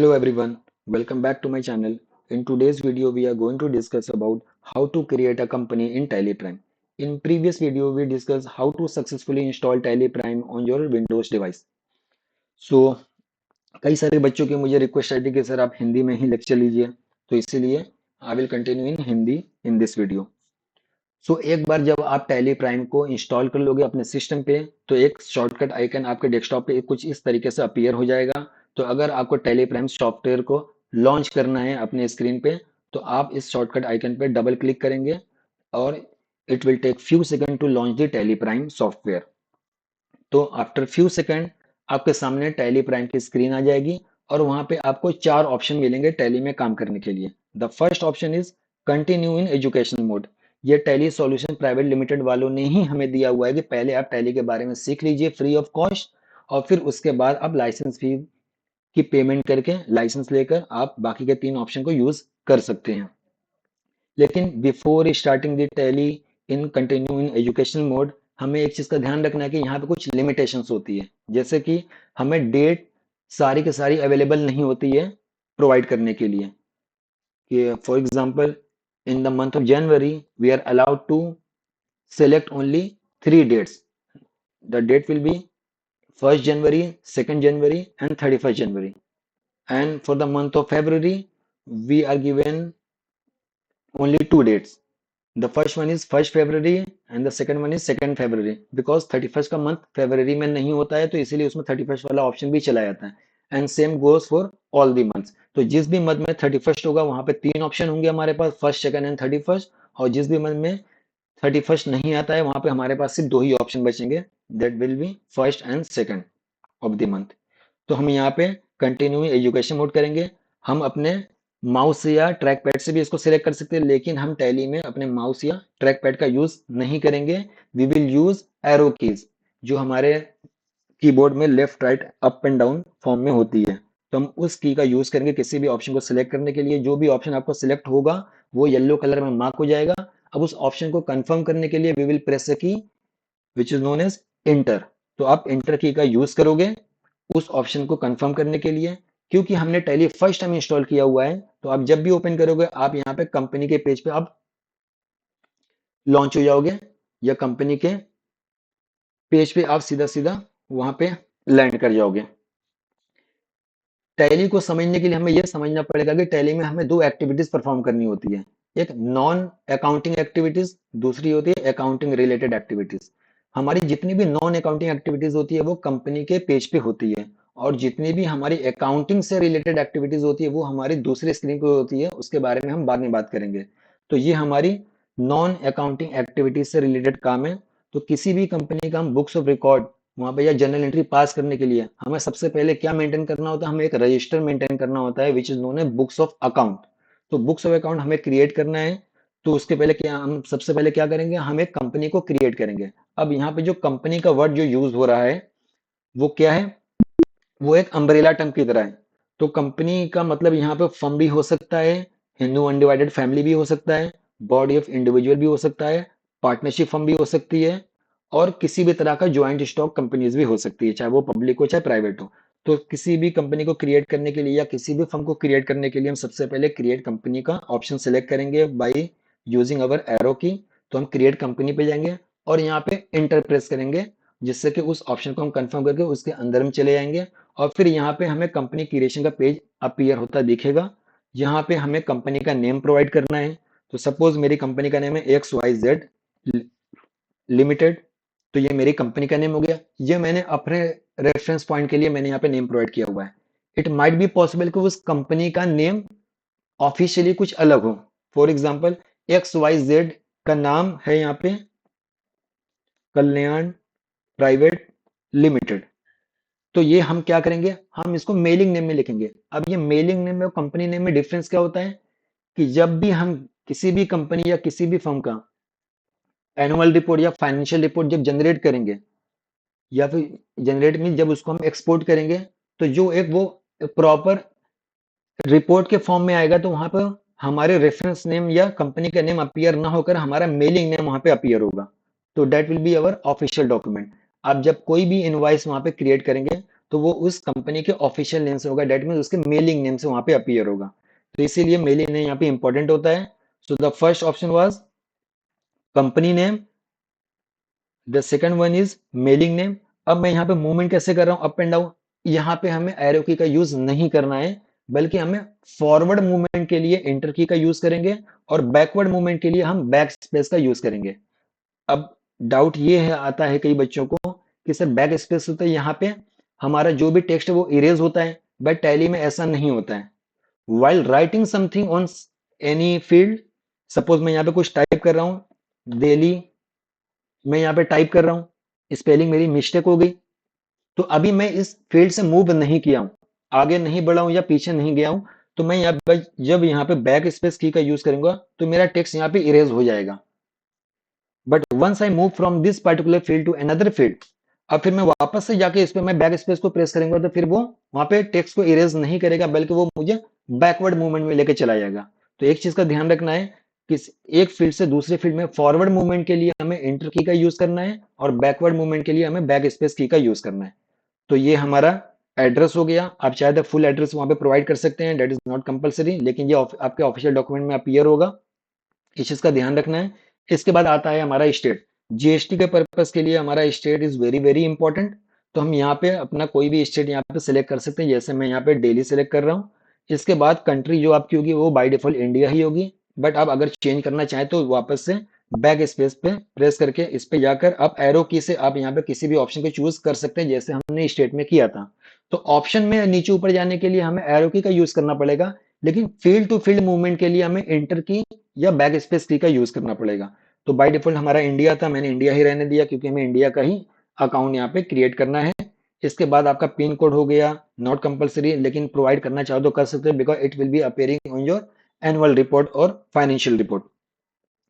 Hello everyone, welcome back to my channel. In today's video, we are going to discuss about how to create a company in TelePrime. In previous video, we discussed how to successfully install TelePrime on your Windows device. So, कई सारे बच्चों की मुझे request आई थी कि sir आप हिंदी में ही lecture लीजिए, तो इसीलिए I will continue in Hindi in this video. एक बार जब आप टैली प्राइम को इंस्टॉल कर लोगे अपने सिस्टम पे, तो एक शॉर्टकट आइकन आपके डेस्कटॉप पे कुछ इस तरीके से अपीयर हो जाएगा. तो अगर आपको टैली प्राइम सॉफ्टवेयर को लॉन्च करना है अपने स्क्रीन पे, तो आप इस शॉर्टकट आइकन पे डबल क्लिक करेंगे और it will take few second to launch the Tally Prime software. तो आफ्टर फ्यू सेकंड आपके सामने टैली प्राइम की स्क्रीन आ जाएगी और वहां पे आपको चार ऑप्शन मिलेंगे टैली में काम करने के लिए. The first option is continue in education mode. ये टैली सॉल्यूशन प्राइवेट लिमिटेड वालों ने ही हमें दिया हुआ है कि पहले आप टैली के बारे में सीख लीजिए फ्री ऑफ कॉस्ट, और फिर उसके बाद आप लाइसेंस फी की पेमेंट करके लाइसेंस लेकर आप बाकी के तीन ऑप्शन को यूज कर सकते हैं. लेकिन before starting the tally in continue in education mode, हमें एक चीज का ध्यान रखना है कि यहाँ पे कुछ लिमिटेशंस होती है. जैसे कि हमें डेट सारी की सारी अवेलेबल नहीं होती है प्रोवाइड करने के लिए. कि for example in the month of January we are allowed to select only three dates. The date will be 1st January, 2nd January, and 31st January. And for the month of February, we are given only two dates. The first one is 1st February and the second one is 2nd February. Because 31st का month February में नहीं होता है, तो इसीलिए उसमें 31st वाला option भी चला जाता है. And same goes for all the months. तो जिस भी मंथ में 31st होगा वहां पे तीन ऑप्शन होंगे हमारे पास, 1st, 2nd एंड 31st. और जिस भी मंथ में 31st नहीं आता है वहां पे हमारे पास सिर्फ दो ही ऑप्शन बचेंगे, that will be 1st and 2nd of the month. तो हम यहाँ पे कंटिन्यू एजुकेशन मोड करेंगे. हम अपने माउस या ट्रैक पैड से भी इसको सिलेक्ट कर सकते हैं, लेकिन हम टैली में अपने माउस या ट्रैक पैड का यूज नहीं करेंगे. We will use arrow keys जो हमारे कीबोर्ड में left right up and down form में होती है. तो हम उस की का यूज करेंगे किसी भी ऑप्शन को सिलेक्ट करने के लिए. जो भी ऑप्शन आपको सिलेक्ट होगा वो येलो कलर में मार्क हो जाएगा. अब उस ऑप्शन को कंफर्म करने के लिए we will press the key which is known as enter. तो आप इंटर की का यूज करोगे उस ऑप्शन को कंफर्म करने के लिए. क्योंकि हमने टैली फर्स्ट टाइम इंस्टॉल किया हुआ है, तो आप जब भी ओपन करोगे आप यहाँ पे कंपनी के पेज पे आप लॉन्च हो जाओगे, या कंपनी के पेज पे आप सीधा सीधा वहां पे लैंड कर जाओगे. टैली को समझने के लिए हमें यह समझना पड़ेगा कि टैली में हमें दो एक्टिविटीज परफॉर्म करनी होती है. एक नॉन अकाउंटिंग एक्टिविटीज, दूसरी होती है अकाउंटिंग रिलेटेड एक्टिविटीज. हमारी जितनी भी नॉन अकाउंटिंग एक्टिविटीज होती है वो कंपनी के पेज पे होती है, और जितनी भी हमारी अकाउंटिंग से रिलेटेड एक्टिविटीज होती है वो हमारी दूसरी स्क्रीन पे होती है. उसके बारे में हम बाद में बात करेंगे. तो ये हमारी नॉन अकाउंटिंग एक्टिविटीज से रिलेटेड काम है. तो किसी भी कंपनी का हम बुक्स ऑफ रिकॉर्ड वहां पे या जर्नल एंट्री पास करने के लिए हमें सबसे पहले क्या मेंटेन करना होता है, हमें एक रजिस्टर मेंटेन करना होता है विच इज नोन है बुक्स ऑफ अकाउंट. तो बुक्स ऑफ अकाउंट हमें क्रिएट करना है. तो उसके पहले क्या, हम सबसे पहले क्या करेंगे, हम एक कंपनी को क्रिएट करेंगे. अब यहाँ पे जो कंपनी का वर्ड जो यूज हो रहा है वो क्या है, वो एक अम्ब्रेला टर्म की तरह है. तो कंपनी का मतलब यहाँ पे फर्म भी हो सकता है, हिंदू अनडिवाइडेड फैमिली भी हो सकता है, बॉडी ऑफ इंडिविजुअल भी हो सकता है, पार्टनरशिप फर्म भी हो सकती है, और किसी भी तरह का ज्वाइंट स्टॉक कंपनीज भी हो सकती है, चाहे वो पब्लिक हो चाहे प्राइवेट हो. तो किसी भी कंपनी को क्रिएट करने के लिए या किसी भी फर्म को क्रिएट करने के लिए हम सबसे पहले क्रिएट कंपनी का ऑप्शन सेलेक्ट करेंगे बाई यूजिंग अवर एरो की. तो हम क्रिएट कंपनी पे जाएंगे और यहाँ पे इंटर प्रेस करेंगे, जिससे कि उस ऑप्शन को हम कंफर्म करके उसके अंदर हम चले जाएंगे. और फिर यहाँ पे हमें कंपनी क्रिएशन का पेज अपीयर होता दिखेगा. यहाँ पे हमें कंपनी का नेम प्रोवाइड करना है. तो सपोज मेरी कंपनी का नेम है एक्स वाई जेड लिमिटेड. तो ये मेरी कंपनी का नेम हो गया. ये मैंने अपने रेफरेंस पॉइंट के लिए मैंने यहाँ पे नेम प्रोवाइड किया हुआ है. इट माइट बी पॉसिबल कि उस कंपनी का नेम ऑफिशियली कुछ अलग हो. For example X Y Z का नाम है यहाँ पे कल्याण प्राइवेट लिमिटेड. तो ये हम क्या करेंगे, हम इसको मेलिंग नेम में लिखेंगे. अब ये मेलिंग नेम में और कंपनी नेम में डिफरेंस क्या होता है कि जब भी हम किसी भी कंपनी या किसी भी फर्म का एनुअल रिपोर्ट या फाइनेंशियल रिपोर्ट जब जनरेट करेंगे, या फिर जनरेट मीन जब उसको हम एक्सपोर्ट करेंगे, तो जो एक वो प्रॉपर रिपोर्ट के फॉर्म में आएगा, तो वहां पर हमारे रेफरेंस नेम या कंपनी का नेम अपीयर ना होकर हमारा मेलिंग नेम वहां पे अपीयर होगा. तो that will be our official document. आप जब कोई भी इनवॉइस वहां पे क्रिएट करेंगे तो वो उस कंपनी के ऑफिशियल नेम से होगा, डेट मीन उसके मेलिंग नेम से वहां पे अपीयर होगा। तो इसीलिए मेलिंग नेम यहाँ पे इंपॉर्टेंट होता है। So the first option was company name, the second one is mailing name. अब मैं यहाँ पे मूवमेंट कैसे कर रहा हूँ, अप एंड डाउन। यहाँ पे हमें एरो की का यूज नहीं करना है, बल्कि हमें फॉरवर्ड मूवमेंट के लिए एंटर की का यूज करेंगे, और बैकवर्ड मूवमेंट के लिए हम बैक स्पेस का यूज करेंगे। अब डाउट ये है, आता है कई बच्चों को कि सर बैक स्पेस होता है यहाँ पे हमारा जो भी टेक्स्ट है वो इरेज होता है, बट टैली में ऐसा नहीं होता है। While writing something on any field, suppose मैं यहाँ पे कुछ टाइप कर रहा हूँ डेली, मैं यहाँ पे टाइप कर रहा हूँ, स्पेलिंग मेरी मिस्टेक हो गई, तो अभी मैं इस फील्ड से मूव नहीं किया हूँ, आगे नहीं बढ़ा हूँ या पीछे नहीं गया हूँ, तो मैं यहाँ पे जब यहाँ पे बैक स्पेस की का यूज करूंगा तो मेरा टेक्स्ट यहाँ पे इरेज हो जाएगा। But once I move from this particular field to another field, अब फिर मैं वापस से जाके इस पे मैं बैक स्पेस को प्रेस करूंगा तो फिर वो वहां पे टेक्स्ट को इरेज नहीं करेगा, बल्कि वो मुझे बैकवर्ड मूवमेंट में लेके चला जाएगा। तो एक चीज का ध्यान रखना है कि एक फील्ड से दूसरे फील्ड में फॉरवर्ड मूवमेंट के लिए हमें एंटर की का यूज करना है, और बैकवर्ड मूवमेंट के लिए हमें बैक स्पेस की का यूज करना है। तो ये हमारा एड्रेस हो गया। आप चाहे तो फुल एड्रेस वहां पे प्रोवाइड कर सकते हैं, दैट इज नॉट कंपलसरी, लेकिन ये आपके ऑफिशियल डॉक्यूमेंट में अपीयर होगा, इस चीज का ध्यान रखना है। इसके बाद आता है हमारा स्टेट। जीएसटी के पर्पस के लिए हमारा state is very very important. तो हम यहाँ पे अपना कोई भी स्टेट यहाँ पे सिलेक्ट कर सकते हैं, जैसे मैं यहाँ पे दिल्ली सिलेक्ट कर रहा हूँ। इसके बाद कंट्री जो आपकी होगी वो बाय डिफॉल्ट इंडिया ही होगी, बट आप अगर चेंज करना चाहें तो वापस से बैक स्पेस पे प्रेस करके इस पे जाकर आप एरो की से आप यहाँ पे किसी भी ऑप्शन को चूज कर सकते हैं, जैसे हमने स्टेट में किया था। तो ऑप्शन में नीचे ऊपर जाने के लिए हमें एरो की का यूज करना पड़ेगा, लेकिन फील्ड टू फील्ड मूवमेंट के लिए हमें एंटर की या बैक स्पेस की का यूज करना पड़ेगा। तो बाय डिफॉल्ट हमारा इंडिया था, मैंने इंडिया ही रहने दिया क्योंकि हमें इंडिया का ही अकाउंट यहाँ पे क्रिएट करना है। इसके बाद आपका पिन कोड हो गया, नॉट कंपलसरी, लेकिन प्रोवाइड करना चाहो तो कर सकते हैं, because it will be appearing on your annual report और फाइनेंशियल रिपोर्ट।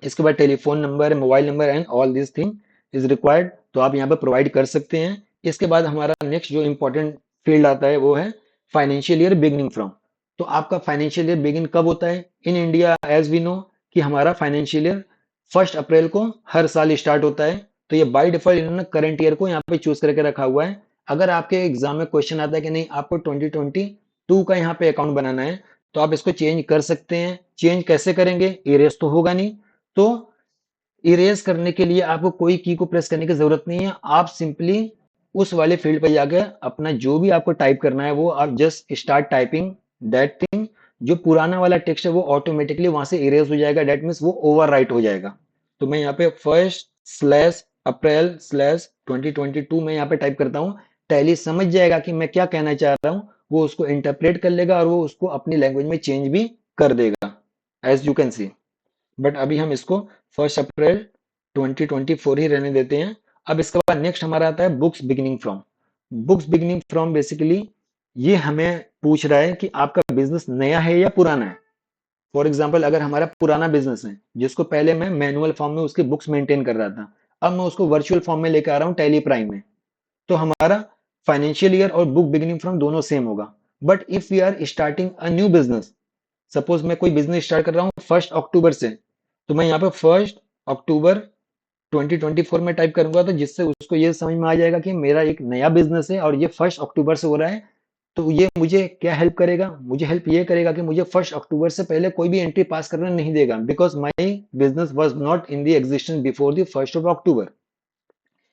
इसके बाद telephone number, mobile number and all this thing is required, तो आप यहाँ पे प्रोवाइड कर सकते हैं। इसके बाद हमारा नेक्स्ट जो इंपॉर्टेंट फील्ड आता है वो है फाइनेंशियल ईयर बिगनिंग फ्रॉम। तो आपका फाइनेंशियल ईयर बिगिन कब होता है in India, as we know कि हमारा फाइनेंशियल ईयर 1 अप्रैल को हर साल स्टार्ट होता है। तो ये बाय डिफॉल्ट इन्होंने करंट ईयर को यहाँ पे चूज करके रखा हुआ है। अगर आपके एग्जाम में क्वेश्चन आता है कि नहीं आपको 2022 का यहाँ पे अकाउंट बनाना है, तो आप इसको चेंज कर सकते हैं। चेंज कैसे करेंगे, इरेज तो होगा नहीं, तो इरेज करने के लिए आपको कोई की को प्रेस करने की जरूरत नहीं है। आप सिंपली उस वाले फील्ड पर जाकर अपना जो भी आपको टाइप करना है वो आप just start typing that thing. जो पुराना वाला टेक्स्ट है वो ऑटोमेटिकली वहां से इरेज हो जाएगा, दैट मीन्स वो ओवरराइट हो जाएगा। तो मैं यहाँ पे 1/April/2022 में यहाँ पे टाइप करता हूँ। टैली समझ जाएगा कि मैं क्या कहना चाह रहा हूँ, वो उसको इंटरप्रेट कर लेगा और वो उसको अपनी लैंग्वेज में चेंज भी कर देगा, as you can see. But अभी हम इसको 1 अप्रैल 2024 ही रहने देते हैं। अब इसके बाद नेक्स्ट हमारा आता है books beginning from. Books beginning from basically ये हमें पूछ रहा है कि आपका बिजनेस नया है या पुराना है। फॉर एग्जाम्पल अगर हमारा पुराना बिजनेस है जिसको पहले मैं मैनुअल फॉर्म में उसकी बुक्स मेंटेन कर रहा था, अब मैं उसको वर्चुअल फॉर्म में लेकर आ रहा हूँ टैली प्राइम में, तो हमारा फाइनेंशियल ईयर और बुक बिगिनिंग फ्रॉम दोनों सेम होगा। But if we are starting a new business, suppose मैं कोई बिजनेस स्टार्ट कर रहा हूँ 1 अक्टूबर से, तो मैं यहाँ पे 1 अक्टूबर 2024 में टाइप करूंगा, तो जिससे उसको ये समझ में आ जाएगा कि मेरा एक नया बिजनेस है और ये 1 अक्टूबर से हो रहा है। तो ये मुझे क्या हेल्प करेगा, मुझे हेल्प ये करेगा कि मुझे 1 अक्टूबर से पहले कोई भी एंट्री पास करना नहीं देगा, because my business was not in the existence before the 1 of October.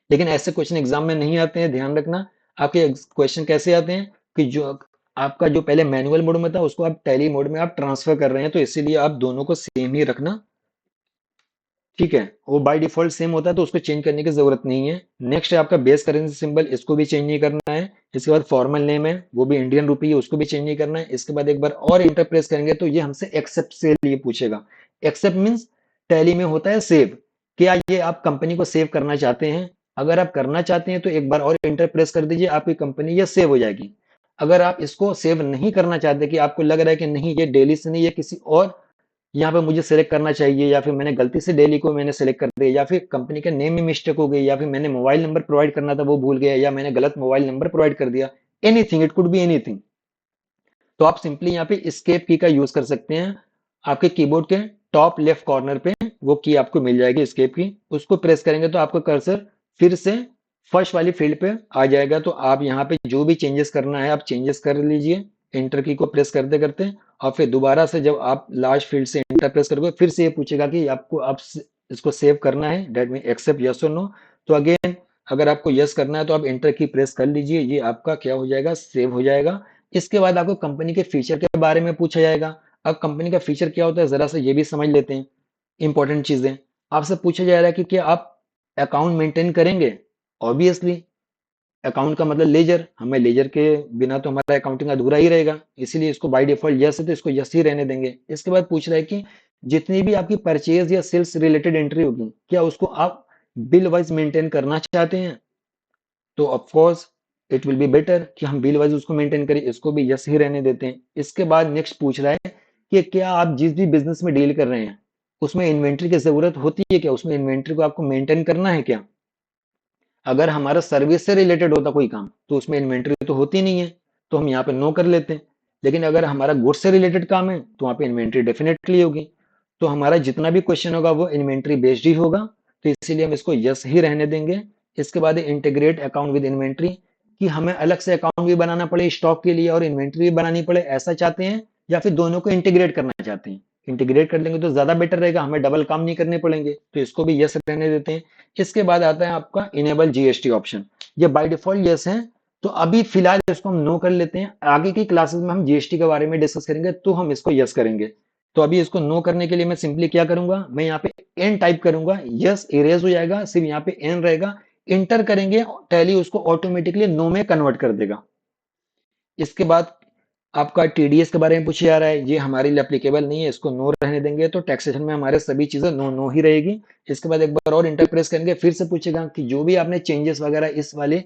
लेकिन ऐसे क्वेश्चन एग्जाम में नहीं आते हैं, ध्यान रखना। आपके क्वेश्चन कैसे आते हैं कि जो आपका जो पहले मैनुअल मोड में था उसको आप टैली मोड में आप ट्रांसफर कर रहे हैं, तो इसीलिए आप दोनों को सेम ही रखना, ठीक है। वो बाय डिफॉल्ट सेम होता है तो उसको चेंज करने की जरूरत नहीं है। नेक्स्ट है आपका बेस करेंसी सिंबल, इसको भी चेंज नहीं करना है। इसके बाद फॉर्मल नेम है वो भी इंडियन रुपी है, उसको भी चेंज नहीं करना है। इसके बाद एक बार और इंटर प्रेस करेंगे तो ये हमसे एक्सेप्ट से लिए पूछेगा। एक्सेप्ट मीन्स टैली में होता है सेव, क्या ये आप कंपनी को सेव करना चाहते हैं। अगर आप करना चाहते हैं तो एक बार और इंटर प्रेस कर दीजिए, आपकी कंपनी ये सेव हो जाएगी। अगर आप इसको सेव नहीं करना चाहते कि आपको लग रहा है कि नहीं ये डेली से नहीं, ये किसी और यहाँ पे मुझे सेलेक्ट करना चाहिए, या फिर मैंने गलती से डेली को मैंने सेलेक्ट कर दिया, या फिर कंपनी के नेम में मिस्टेक हो गई, या फिर मैंने मोबाइल नंबर प्रोवाइड करना था वो भूल गया, या मैंने गलत मोबाइल नंबर प्रोवाइड कर दिया, anything, it could be anything, तो आप सिंपली यहाँ पे एस्केप की का यूज कर सकते हैं। आपके कीबोर्ड के टॉप लेफ्ट कॉर्नर पे वो की आपको मिल जाएगी एस्केप की, उसको प्रेस करेंगे तो आपका कर्सर फिर से फर्स्ट वाली फील्ड पे आ जाएगा। तो आप यहाँ पे जो भी चेंजेस करना है आप चेंजेस कर लीजिए एंटर की को प्रेस करते करते। और फिर दोबारा से जब आप लास्ट फील्ड से एंटर प्रेस करोगे फिर से ये पूछेगा कि आपको इसको सेव करना है, डेट मीन एक्सेप्ट यस और नो। तो अगेन अगर आपको यस करना है तो आप एंटर की प्रेस कर लीजिए, ये आपका क्या हो जाएगा, सेव हो जाएगा। इसके बाद आपको कंपनी के फीचर के बारे में पूछा जाएगा। अब कंपनी का फीचर क्या होता है जरा सा ये भी समझ लेते हैं। इंपॉर्टेंट चीजें आपसे पूछा जा रहा है कि क्या आप अकाउंट मेंटेन करेंगे। ऑब्वियसली अकाउंट का मतलब लेजर, हमें लेजर के बिना तो हमारा अकाउंटिंग अधूरा ही रहेगा, इसीलिए इसको बाय डिफॉल्ट यस है तो इसको यस ही रहने देंगे। इसके बाद पूछ रहा है कि जितनी भी आपकी परचेज या सेल्स रिलेटेड एंट्री होगी क्या उसको आप बिल वाइज मेंटेन करना चाहते हैं। तो of course it will be better कि हम बिल वाइज उसको मेंटेन करें, इसको भी यस ही रहने देते हैं। इसके बाद नेक्स्ट पूछ रहा है कि क्या आप जिस भी बिजनेस में डील कर रहे हैं उसमें इन्वेंट्री की जरूरत होती है क्या, उसमें इन्वेंट्री को आपको मेंटेन करना है क्या। अगर हमारा सर्विस से रिलेटेड होता कोई काम तो उसमें इन्वेंट्री तो होती नहीं है, तो हम यहाँ पे नो कर लेते हैं। लेकिन अगर हमारा गुड्स से रिलेटेड काम है तो वहाँ पे इन्वेंट्री डेफिनेटली होगी। तो हमारा जितना भी क्वेश्चन होगा वो इन्वेंट्री बेस्ड ही होगा, तो इसीलिए हम इसको यस ही रहने देंगे। इसके बाद इंटीग्रेट अकाउंट विद इन्वेंट्री, कि हमें अलग से अकाउंट भी बनाना पड़े स्टॉक के लिए और इन्वेंट्री भी बनानी पड़े, ऐसा चाहते हैं या फिर दोनों को इंटीग्रेट करना चाहते हैं। इंटीग्रेट कर लेंगे तो ज्यादा बेटर रहेगा, हमें डबल काम नहीं करने पड़ेंगे, तो इसको भी यस रहने देते हैं। इसके बाद आता है आपका इनेबल जीएसटी ऑप्शन, ये बाय डिफॉल्ट यस है। तो अभी फिलहाल इसको हम नो कर लेते हैं, आगे की क्लासेस में हम जीएसटी के बारे में डिस्कस करेंगे तो हम इसको यस करेंगे। तो अभी इसको नो करने के लिए मैं सिंपली क्या करूंगा, मैं यहाँ पे एन टाइप करूंगा, यस इरेज हो जाएगा, सिर्फ यहाँ पे एन रहेगा। इंटर करेंगे टैली उसको ऑटोमेटिकली नो में कन्वर्ट कर देगा। इसके बाद आपका टीडीएस के बारे में पूछा जा रहा है, ये हमारे लिए एप्लीकेबल नहीं है, इसको नो रहने देंगे। तो टैक्सेशन में हमारे सभी चीजें नो नो ही रहेगी। इसके बाद एक बार और इंटर प्रेस करेंगे, फिर से पूछेगा कि जो भी आपने चेंजेस वगैरह इस वाले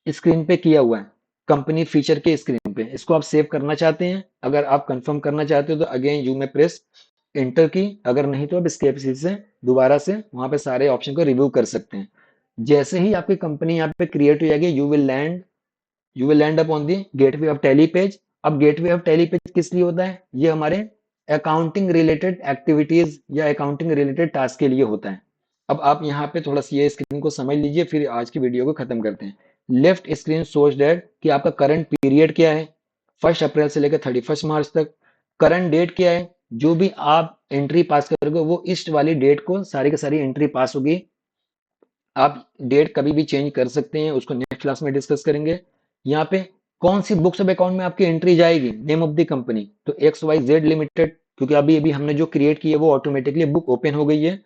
स्क्रीन पे किया हुआ है कंपनी फीचर के स्क्रीन पे, इसको आप सेव करना चाहते हैं। अगर आप कंफर्म करना चाहते हो तो अगेन यू में प्रेस एंटर की, अगर नहीं तो आप escape से दोबारा से वहां पे सारे ऑप्शन को रिव्यू कर सकते हैं। जैसे ही आपकी कंपनी यहाँ पे क्रिएट हो जाएगी you will land up on the gateway of tally page. अब गेटवे ऑफ टैली पेज किस लिए होता है, ये हमारे अकाउंटिंग रिलेटेड एक्टिविटीज या अकाउंटिंग रिलेटेड टास्क के लिए होता है। अब आप यहाँ पे थोड़ा सा ये स्क्रीन को समझ लीजिए फिर आज की वीडियो को खत्म करते हैं। लेफ्ट स्क्रीन शोज दैट कि आपका करंट पीरियड क्या है, 1 अप्रैल से लेकर 31 मार्च तक। करंट डेट क्या है, जो भी आप एंट्री पास करोगे वो इस वाली डेट को सारी की सारी एंट्री पास होगी। आप डेट कभी भी चेंज कर सकते हैं, उसको नेक्स्ट क्लास में डिस्कस करेंगे। यहाँ पे कौन सी बुक्स ऑफ अकाउंट में आपकी एंट्री जाएगी, नेम ऑफ द कंपनी तो XYZ लिमिटेड, क्योंकि अभी अभी हमने जो क्रिएट की है वो ऑटोमेटिकली बुक ओपन हो गई है।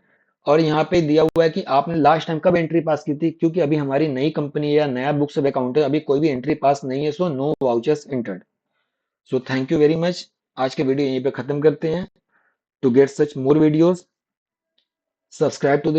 और यहाँ पे दिया हुआ है कि आपने लास्ट टाइम कब एंट्री पास की थी, क्योंकि अभी हमारी नई कंपनी या नया बुक्स ऑफ अकाउंट है, अभी कोई भी एंट्री पास नहीं है, so no vouchers entered. So thank you very much. आज के वीडियो यहीं पे खत्म करते हैं। To get such more videos subscribe to